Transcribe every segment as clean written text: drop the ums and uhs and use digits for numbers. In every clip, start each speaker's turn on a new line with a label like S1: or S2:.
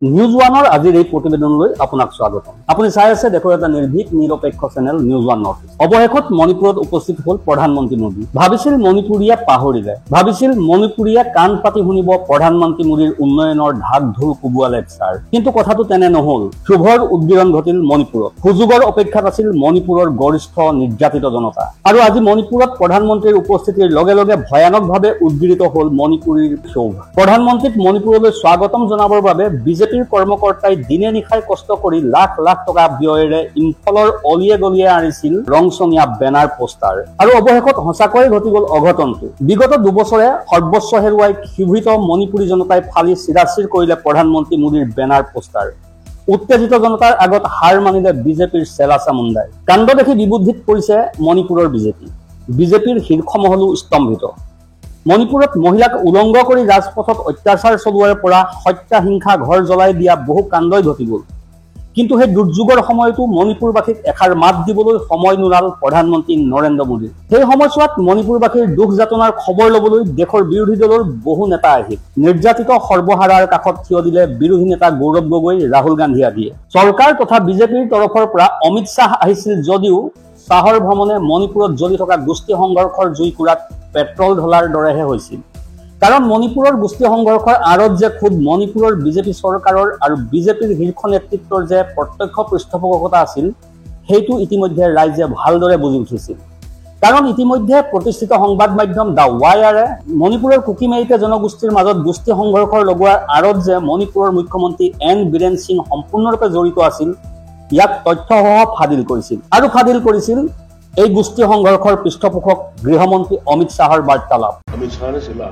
S1: News ওৱানৰ আজিৰ এই প্ৰতিবেদনলৈ আপোনাক স্বাগতম। আপুনি চাই আছে দেশৰ এটা নিৰ্ভীক নিৰপেক্ষ channel news one north east. অৱশেষত মণিপুৰত উপস্থিত হ'ল প্ৰধানমন্ত্ৰী মোদী। ভাবিছিল মণিপুৰীয়া পাহৰিলে, ভাবিছিল মণিপুৰীয়া কাণ পাতি শুনিব প্ৰধানমন্ত্ৰী মোদীৰ উন্নয়নৰ ঢাক ঢোল কোবোৱা লেকচাৰ। কিন্তু কথাটো তেনে নহল। শুভৰ উদ্গীৰণ ঘটিল মণিপুৰত। সুযোগৰ অপেক্ষাত আছিল মণিপুৰৰ গৰিষ্ঠ নিৰ্যাতিত জনতা। আৰু আজি মণিপুৰত প্ৰধানমন্ত্ৰীৰ উপস্থিতিৰ লগে লগে ভয়ানকভাৱে উদ্গীৰিত হ'ল মণিপুৰীৰ ক্ষোভ। প্ৰধানমন্ত্ৰীক মণিপুৰলৈ স্বাগতম জনাবৰ বাবে বিজেপিৰ কৰ্মকৰ্তাই দিনে নিশাই কষ্ট কৰি লাখ লাখ টকা ব্যয়েৰে ইম্ফলৰ অলিয়ে গলিয়ে আনিছিল ৰংচঙীয়া বেনাৰ পোষ্টাৰ। আৰু অৱশেষত সঁচাকৈয়ে ঘটি গ'ল অঘটনটো। বিগত দুবছৰে সৰ্বস্ব হেৰুৱাই ক্ষোভিত মণিপুৰী জনতাই ফালি চিৰাচিৰ কৰিলে প্ৰধানমন্ত্ৰী মোদীৰ বেনাৰ পোষ্টাৰ। উত্তেজিত জনতাৰ আগত হাৰ মানিলে বিজেপিৰ চেলা চামুণ্ডাই। কাণ্ড দেখি বিবুদ্ধিত পৰিছে মণিপুৰৰ বিজেপি। বিজেপিৰ শীৰ্ষ মহলো স্তম্ভিত। মণিপুৰত মহিলাক উলংঘ কৰি ৰাজপথত অত্যাচাৰ চলোৱাৰ পৰা হত্যা হিংসা ঘৰ জ্বলাই দিয়া বহু কাণ্ডই ঘটি গ'ল। কিন্তু সেই দুৰ্যোগৰ সময়তো মণিপুৰবাসীক এষাৰ মাত দিবলৈ সময় নোলাল প্ৰধানমন্ত্ৰী নৰেন্দ্ৰ মোদীৰ। সেই সময়ছোৱাত মণিপুৰবাসীৰ দুখ যাতনাৰ খবৰ ল'বলৈ দেশৰ বিৰোধী দলৰ বহু নেতা আহিল। নিৰ্যাতিত সৰ্বহাৰাৰ কাষত থিয় দিলে বিৰোধী নেতা গৌৰৱ গগৈ, ৰাহুল গান্ধী আদিয়ে। চৰকাৰ তথা বিজেপিৰ তৰফৰ পৰা অমিত শ্বাহ আহিছিল যদিও শ্বাহৰ ভ্ৰমণে মণিপুৰত জ্বলি থকা গোষ্ঠী সংঘৰ্ষৰ জুইকুৰাত পেট্ৰল ঢলাৰ দৰেহে হৈছিল। কাৰণ মণিপুৰৰ গোষ্ঠী সংঘৰ্ষৰ আঁৰত যে খুব মণিপুৰৰ বিজেপি চৰকাৰৰ আৰু বিজেপিৰ শীৰ্ষ নেতৃত্বৰ যে প্ৰত্যক্ষ পৃষ্ঠপোষকতা আছিল, সেইটো ইতিমধ্যে ৰাইজে ভালদৰে বুজি উঠিছিল। কাৰণ ইতিমধ্যে প্ৰতিষ্ঠিত সংবাদ মাধ্যম দ্য ৱায়াৰে মণিপুৰৰ কুকিমেইতে জনগোষ্ঠীৰ মাজত গোষ্ঠী সংঘৰ্ষৰ লগোৱাৰ আঁৰত যে মণিপুৰৰ মুখ্যমন্ত্ৰী এন বীৰেন সিং সম্পূৰ্ণৰূপে জড়িত আছিল, ইয়াক তথ্যসহ ফাদিল কৰিছিল। আৰু ফাদিল কৰিছিল এই গোষ্ঠী সংঘৰ্ষৰ পৃষ্ঠপোষক গৃহমন্ত্ৰী অমিত শ্বাহৰ বাৰ্তালাপ।
S2: अमित शाह ने सिला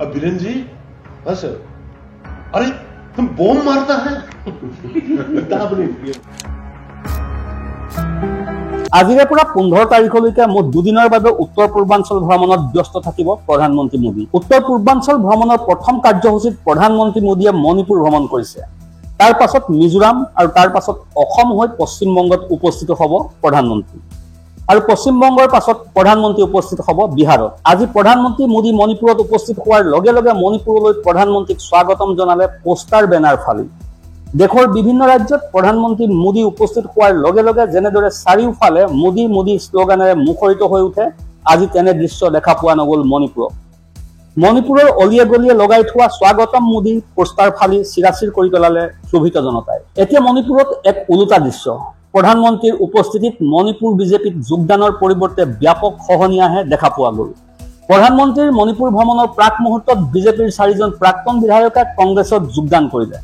S2: अब बीरेन जी हाँ सर, अरे तुम बॉम्ब मारता है
S1: আজিৰে পৰা 15 তাৰিখলৈকে মুঠ দুদিনৰ বাবে উত্তৰ পূৰ্বাঞ্চল ভ্ৰমণত ব্যস্ত থাকিব প্ৰধানমন্ত্ৰী মোদী। উত্তৰ পূৰ্বাঞ্চল ভ্ৰমণৰ প্ৰথম কাৰ্যসূচীত প্ৰধানমন্ত্ৰী মোদীয়ে মণিপুৰ ভ্ৰমণ কৰিছে। তাৰ পাছত মিজোৰাম আৰু তাৰ পাছত অসম হৈ পশ্চিমবংগত উপস্থিত হ'ব প্ৰধানমন্ত্ৰী। আৰু পশ্চিমবংগৰ পাছত প্ৰধানমন্ত্ৰী উপস্থিত হ'ব বিহাৰত। আজি প্ৰধানমন্ত্ৰী মোদী মণিপুৰত উপস্থিত হোৱাৰ লগে লগে মণিপুৰলৈ প্ৰধানমন্ত্ৰীক স্বাগতম জনালে পোষ্টাৰ বেনাৰ ফালি। দেশৰ বিভিন্ন ৰাজ্যত প্ৰধানমন্ত্ৰী মোদী উপস্থিত হোৱাৰ লগে লগে যেনেদৰে চাৰিওফালে মোদী মোদী শ্লোগানেৰে মুখৰিত হৈ উঠে, আজি তেনে দৃশ্য দেখা পোৱা নগ'ল মণিপুৰত। মণিপুৰৰ অলিয়ে গলিয়ে লগাই থোৱা স্বাগতম মোদী পোষ্টাৰ ফালি চিৰাচিৰ কৰি পেলালে ক্ষোভিত জনতাই। এতিয়া মণিপুৰত এক ওলোটা দৃশ্য। প্ৰধানমন্ত্ৰীৰ উপস্থিতিত মণিপুৰ বিজেপিত যোগদানৰ পৰিৱৰ্তে ব্যাপক খহনীয়াহে দেখা পোৱা গ'ল। প্ৰধানমন্ত্ৰীৰ মণিপুৰ ভ্ৰমণৰ প্ৰাক মুহূৰ্তত বিজেপিৰ 4জন প্ৰাক্তন বিধায়কে কংগ্ৰেছত যোগদান কৰিলে।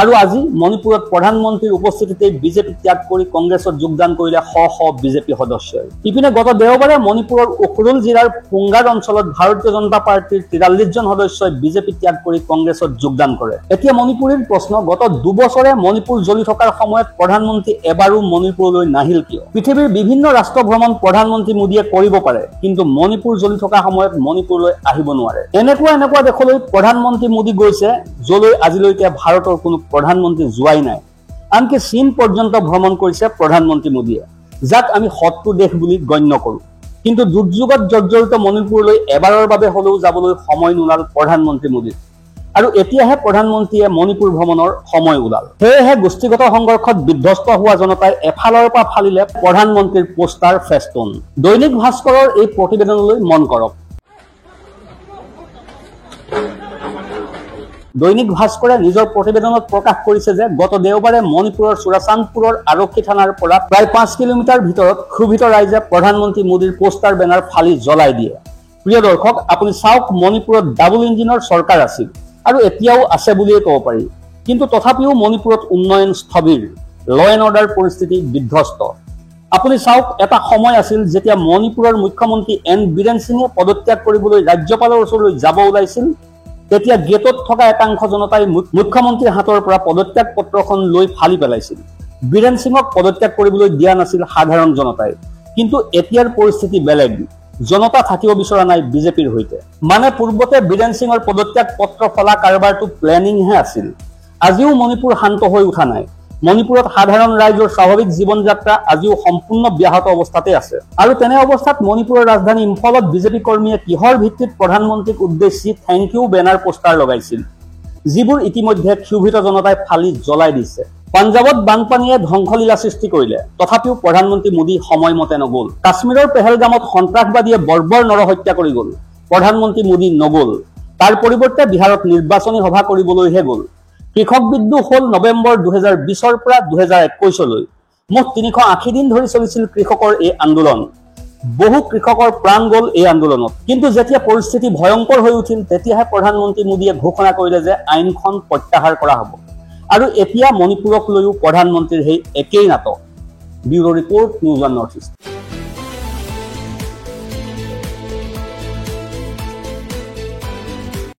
S1: আৰু আজি মণিপুৰত প্ৰধানমন্ত্ৰীৰ উপস্থিতিতে বিজেপি ত্যাগ কৰি কংগ্ৰেছত যোগদান কৰিলে শ শ বিজেপি সদস্যই। ইপিনে গত দেওবাৰে মণিপুৰৰ উখৰুল জিলাৰ পুংগাৰ অঞ্চলত ভাৰতীয় জনতা পাৰ্টীৰ 43জন সদস্যই বিজেপি ত্যাগ কৰি কংগ্ৰেছত যোগদান কৰে। এতিয়া মণিপুৰীৰ প্ৰশ্ন, গত দুবছৰে মণিপুৰ জ্বলি থকাৰ সময়ত প্ৰধানমন্ত্ৰী এবাৰো মণিপুৰলৈ নাহিল কিয়? পৃথিৱীৰ বিভিন্ন ৰাষ্ট্ৰ ভ্ৰমণ প্ৰধানমন্ত্ৰী মোদীয়ে কৰিব পাৰে, কিন্তু মণিপুৰ জ্বলি থকা সময়ত মণিপুৰলৈ আহিব নোৱাৰে। এনেকুৱা দেশলৈ প্ৰধানমন্ত্ৰী মোদী গৈছে যলৈ আজিলৈকে ভাৰতৰ কোনো প্ৰধানমন্ত্ৰী যোৱাই নাই। আনকি চীন পৰ্যন্ত ভ্ৰমণ কৰিছে প্ৰধানমন্ত্ৰী মোদীয়ে, যাক আমি শত্ৰু দেশ বুলি গণ্য কৰোঁ। কিন্তু দুৰ্যোগত জৰ্জৰিত মণিপুৰলৈ এবাৰৰ বাবে হলেও যাবলৈ সময় নোলাল প্ৰধানমন্ত্ৰী মোদীৰ। আৰু এতিয়াহে প্ৰধানমন্ত্ৰীয়ে মণিপুৰ ভ্ৰমণৰ সময় ওলাল। সেয়েহে গোষ্ঠীগত সংঘৰ্ষত বিধ্বস্ত হোৱা জনতাই এফালৰ পৰা ফালিলে প্ৰধানমন্ত্ৰীৰ পোষ্টাৰ ফেষ্টন। দৈনিক ভাস্কৰৰ এই প্ৰতিবেদনলৈ মন কৰক। দৈনিক ভাস্কৰে নিজৰ প্ৰতিবেদনত প্ৰকাশ কৰিছে যে গত দেওবাৰে মণিপুৰৰ চুৰাচান্দপুৰৰ আৰক্ষী থানাৰ পৰা প্ৰায় 5 কিলোমিটাৰ ভিতৰত ক্ষোভিত ৰাইজে প্ৰধানমন্ত্ৰী মোদীৰ পোষ্টাৰ বেনাৰ ফালি জ্বলাই দিয়ে। প্ৰিয় দৰ্শক, আপুনি চাওক, মণিপুৰত ডাবল ইঞ্জিনৰ চৰকাৰ আছিল আৰু এতিয়াও আছে বুলিয়ে ক'ব পাৰি। কিন্তু তথাপিও মণিপুৰত উন্নয়ন স্থবিৰ, ল এণ্ড অৰ্ডাৰ পৰিস্থিতি বিধ্বস্ত। আপুনি চাওক, এটা সময় আছিল যেতিয়া মণিপুৰৰ মুখ্যমন্ত্ৰী এন বীৰেন সিঙে পদত্যাগ কৰিবলৈ ৰাজ্যপালৰ ওচৰলৈ যাব ওলাইছিল। তেতিয়া গেটত থকা একাংশ জনতাই মুখ্যমন্ত্ৰীৰ হাতৰ পৰা পদত্যাগ পত্ৰখন লৈ ফালি পেলাইছিল। বীৰেন সিঙক পদত্যাগ কৰিবলৈ দিয়া নাছিল সাধাৰণ জনতাই। কিন্তু এতিয়াৰ পৰিস্থিতি বেলেগ। জনতা থাকিব বিচৰা নাই বিজেপিৰ সৈতে। মানে পূৰ্বতে বীৰেন সিঙৰ পদত্যাগ পত্ৰ ফলা কাৰবাৰটো প্লেনিংহে আছিল। আজিও মণিপুৰ শান্ত হৈ উঠা নাই। মণিপুৰত সাধাৰণ ৰাইজৰ স্বাভাৱিক জীৱন যাত্ৰা আজিও সম্পূৰ্ণ ব্যাহত অৱস্থাতে আছে। আৰু তেনে অৱস্থাত মণিপুৰৰ ৰাজধানী ইম্ফলত বিজেপি কৰ্মীয়ে কিহৰ ভিত্তিত প্ৰধানমন্ত্ৰীক উদ্দেশ্যি থেংক ইউ বেনাৰ পোষ্টাৰ লগাইছিল? যিবোৰ ইতিমধ্যে ক্ষোভিত জনতাই ফালি জ্বলাই দিছে। পাঞ্জাবত বানপানীয়ে ধ্বংসলীলা সৃষ্টি কৰিলে, তথাপিও প্ৰধানমন্ত্ৰী মোদী সময়মতে নগ'ল। কাশ্মীৰৰ পেহেলগামত সন্ত্ৰাসবাদীয়ে বৰ্বৰ নৰহত্যা কৰি গ'ল, প্ৰধানমন্ত্ৰী মোদী নগ'ল। তাৰ পৰিৱৰ্তে বিহাৰত নিৰ্বাচনী সভা কৰিবলৈহে গ'ল। কৃষক বিদ্ৰোহ হ'ল নৱেম্বৰ 2020ৰ পৰা 2021লৈ। মুঠ 380 দিন ধৰি চলিছিল কৃষকৰ এই আন্দোলন। বহু কৃষকৰ প্ৰাণ গ'ল এই আন্দোলনত। কিন্তু যেতিয়া পৰিস্থিতি ভয়ংকৰ হৈ উঠিল, তেতিয়াহে প্ৰধানমন্ত্ৰী মোদীয়ে ঘোষণা কৰিলে যে আইনখন প্ৰত্যাহাৰ কৰা হ'ব। আৰু এতিয়া মণিপুৰক লৈও প্ৰধানমন্ত্ৰীৰ সেই একেই নাটক। Bureau' report, news one north east.